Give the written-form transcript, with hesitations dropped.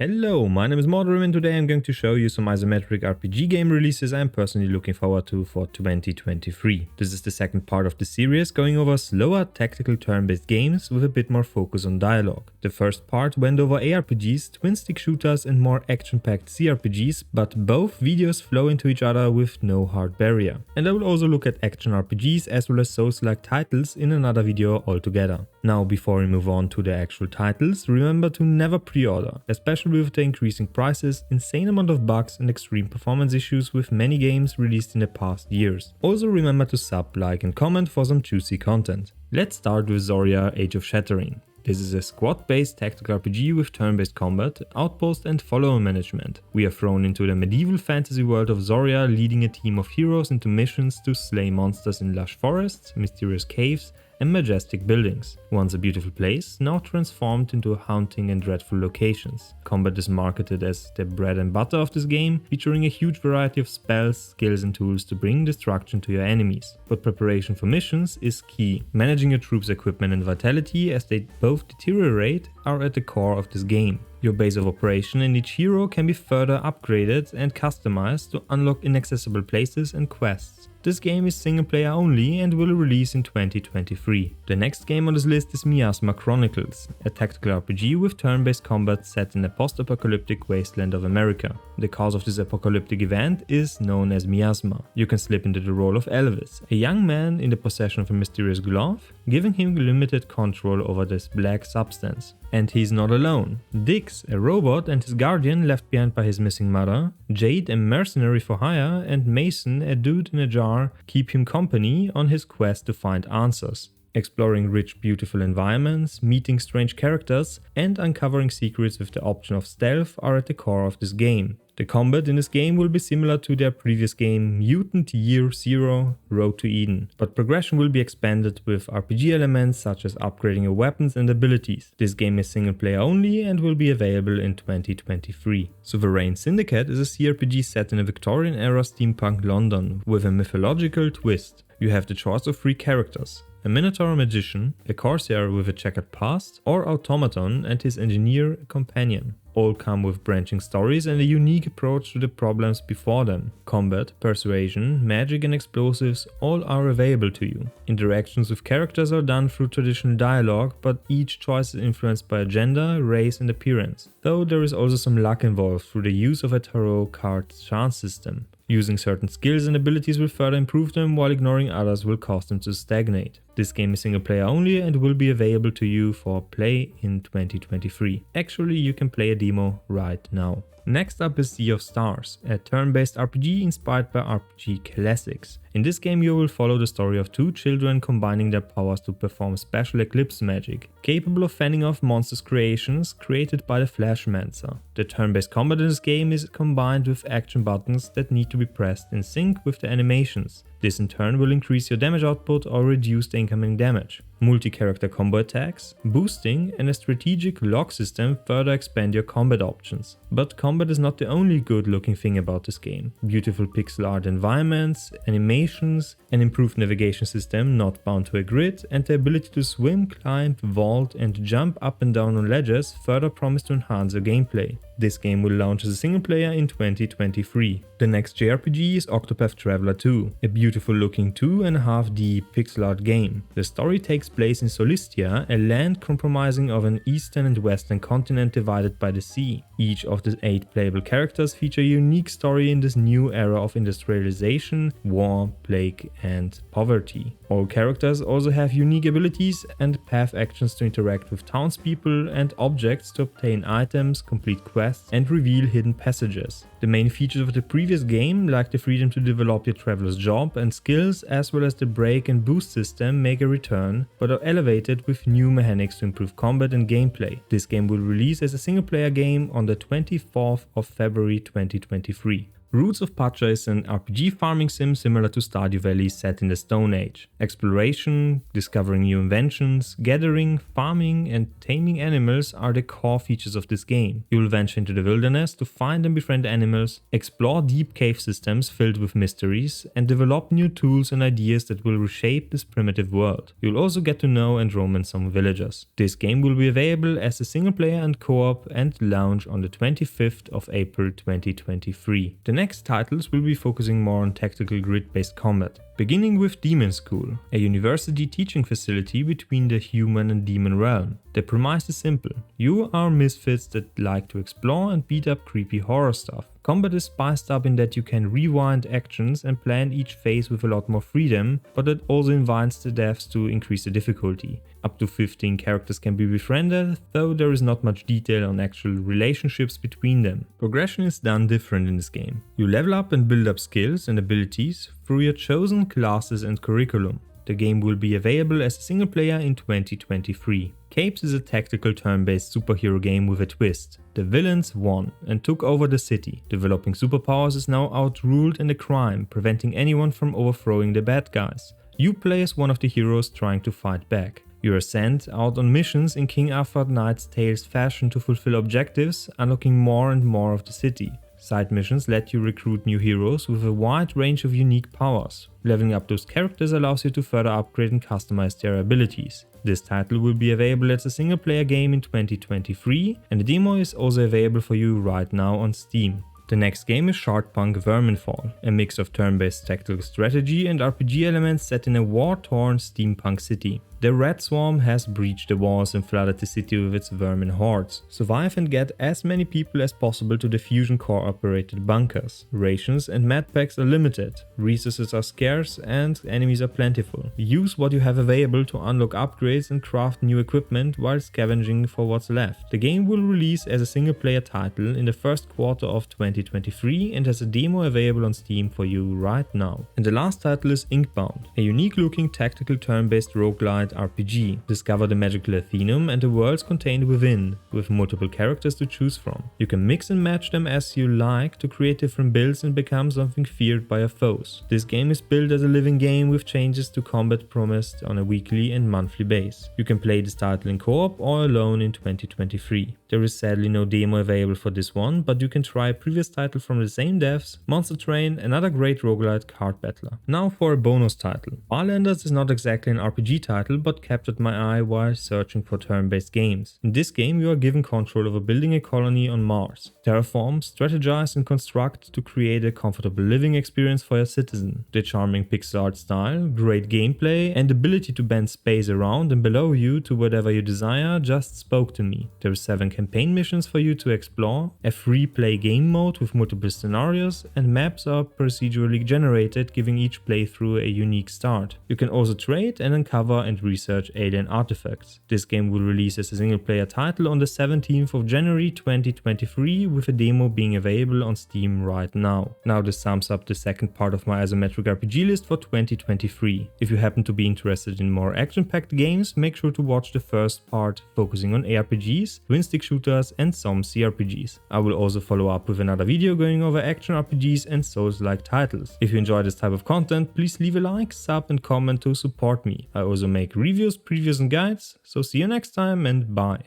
Hello, my name is Morderim and today I'm going to show you some isometric RPG game releases I'm personally looking forward to for 2023. This is the second part of the series going over slower tactical turn-based games with a bit more focus on dialogue. The first part went over ARPGs, twin-stick shooters and more action-packed CRPGs, but both videos flow into each other with no hard barrier. And I will also look at action RPGs as well as Souls-like titles in another video altogether. Now before we move on to the actual titles, remember to never pre-order, especially with the increasing prices, insane amount of bugs and extreme performance issues with many games released in the past years. Also remember to sub, like and comment for some juicy content. Let's start with Zoria Age of Shattering. This is a squad-based tactical RPG with turn-based combat, outpost and follower management. We are thrown into the medieval fantasy world of Zoria, leading a team of heroes into missions to slay monsters in lush forests, mysterious caves and majestic buildings. Once a beautiful place, now transformed into haunting and dreadful locations. Combat is marketed as the bread and butter of this game, featuring a huge variety of spells, skills and tools to bring destruction to your enemies. But preparation for missions is key. Managing your troops' equipment and vitality as they both deteriorate are at the core of this game. Your base of operation and each hero can be further upgraded and customized to unlock inaccessible places and quests. This game is single player only and will release in 2023. The next game on this list is Miasma Chronicles, a tactical RPG with turn-based combat set in a post-apocalyptic wasteland of America. The cause of this apocalyptic event is known as miasma. You can slip into the role of Elvis, a young man in the possession of a mysterious glove, giving him limited control over this black substance. And he's not alone. Dix, a robot and his guardian left behind by his missing mother, Jade, a mercenary for hire, and Mason, a dude in a jar, keep him company on his quest to find answers. Exploring rich, beautiful environments, meeting strange characters, and uncovering secrets with the option of stealth are at the core of this game. The combat in this game will be similar to their previous game Mutant Year Zero Road to Eden, but progression will be expanded with RPG elements such as upgrading your weapons and abilities. This game is single player only and will be available in 2023. Sovereign Syndicate is a CRPG set in a Victorian era steampunk London with a mythological twist. You have the choice of 3 characters: a Minotaur magician, a Corsair with a checkered past, or Automaton and his engineer companion. All come with branching stories and a unique approach to the problems before them. Combat, persuasion, magic and explosives all are available to you. Interactions with characters are done through traditional dialogue, but each choice is influenced by gender, race and appearance. Though there is also some luck involved through the use of a tarot card chance system. Using certain skills and abilities will further improve them, while ignoring others will cause them to stagnate. This game is single player only and will be available to you for play in 2023. Actually, you can play a demo right now. Next up is Sea of Stars, a turn-based RPG inspired by RPG classics. In this game you will follow the story of 2 children combining their powers to perform special eclipse magic, capable of fending off monstrous creations created by the Flashmancer. The turn-based combat in this game is combined with action buttons that need to be pressed in sync with the animations. This in turn will increase your damage output or reduce the incoming damage. Multi-character combo attacks, boosting and a strategic lock system further expand your combat options. But combat is not the only good looking thing about this game. Beautiful pixel art environments, animations, an improved navigation system not bound to a grid, and the ability to swim, climb, vault and jump up and down on ledges further promise to enhance your gameplay. This game will launch as a single player in 2023. The next JRPG is Octopath Traveler 2, a beautiful looking 2.5D pixel art game. The story takes place in Solistia, a land comprising of an eastern and western continent divided by the sea. Each of the 8 playable characters feature a unique story in this new era of industrialization, war, plague and poverty. All characters also have unique abilities and path actions to interact with townspeople and objects to obtain items, complete quests and reveal hidden passages. The main features of the previous game, like the freedom to develop your traveler's job and skills as well as the break and boost system, make a return, but are elevated with new mechanics to improve combat and gameplay. This game will release as a single player game on the 24th of February 2023. Roots of Pacha is an RPG farming sim similar to Stardew Valley set in the Stone Age. Exploration, discovering new inventions, gathering, farming and taming animals are the core features of this game. You will venture into the wilderness to find and befriend animals, explore deep cave systems filled with mysteries, and develop new tools and ideas that will reshape this primitive world. You'll also get to know and romance some villagers. This game will be available as a single player and co-op and launch on the 25th of April 2023. The next titles will be focusing more on tactical grid-based combat. Beginning with Demon School, a university teaching facility between the human and demon realm. The premise is simple. You are misfits that like to explore and beat up creepy horror stuff. Combat is spiced up in that you can rewind actions and plan each phase with a lot more freedom, but it also invites the devs to increase the difficulty. Up to 15 characters can be befriended, though there is not much detail on actual relationships between them. Progression is done different in this game. You level up and build up skills and abilities through your chosen classes and curriculum. The game will be available as a single player in 2023. Capes is a tactical turn-based superhero game with a twist. The villains won and took over the city. Developing superpowers is now outruled and a crime, preventing anyone from overthrowing the bad guys. You play as one of the heroes trying to fight back. You are sent out on missions in King Arthur Knight's Tales fashion to fulfill objectives, unlocking more and more of the city. Side missions let you recruit new heroes with a wide range of unique powers. Leveling up those characters allows you to further upgrade and customize their abilities. This title will be available as a single player game in 2023, and the demo is also available for you right now on Steam. The next game is Sharkpunk Verminfall, a mix of turn-based tactical strategy and RPG elements set in a war-torn steampunk city. The Red Swarm has breached the walls and flooded the city with its vermin hordes. Survive and get as many people as possible to the Fusion Core operated bunkers. Rations and medpacks are limited, resources are scarce and enemies are plentiful. Use what you have available to unlock upgrades and craft new equipment while scavenging for what's left. The game will release as a single player title in the first quarter of 2023 and has a demo available on Steam for you right now. And the last title is Inkbound, a unique looking tactical turn-based roguelite RPG. Discover the magical Athenaeum and the worlds contained within, with multiple characters to choose from. You can mix and match them as you like to create different builds and become something feared by your foes. This game is built as a living game with changes to combat promised on a weekly and monthly base. You can play this title in co-op or alone in 2023. There is sadly no demo available for this one, but you can try a previous title from the same devs, Monster Train, another great roguelite card battler. Now for a bonus title. Farlanders is not exactly an RPG title, but captured my eye while searching for turn-based games. In this game you are given control over building a colony on Mars. Terraform, strategize and construct to create a comfortable living experience for your citizen. The charming pixel art style, great gameplay and ability to bend space around and below you to whatever you desire just spoke to me. There are 7 campaign missions for you to explore, a free play game mode with multiple scenarios, and maps are procedurally generated, giving each playthrough a unique start. You can also trade and uncover and research alien artifacts. This game will release as a single player title on the 17th of January 2023 with a demo being available on Steam right now. Now this sums up the second part of my isometric RPG list for 2023. If you happen to be interested in more action-packed games, make sure to watch the first part focusing on ARPGs, twin-stick shooters and some CRPGs. I will also follow up with another video going over action RPGs and Souls-like titles. If you enjoy this type of content, please leave a like, sub and comment to support me. I also make reviews, previews and guides, so see you next time and bye.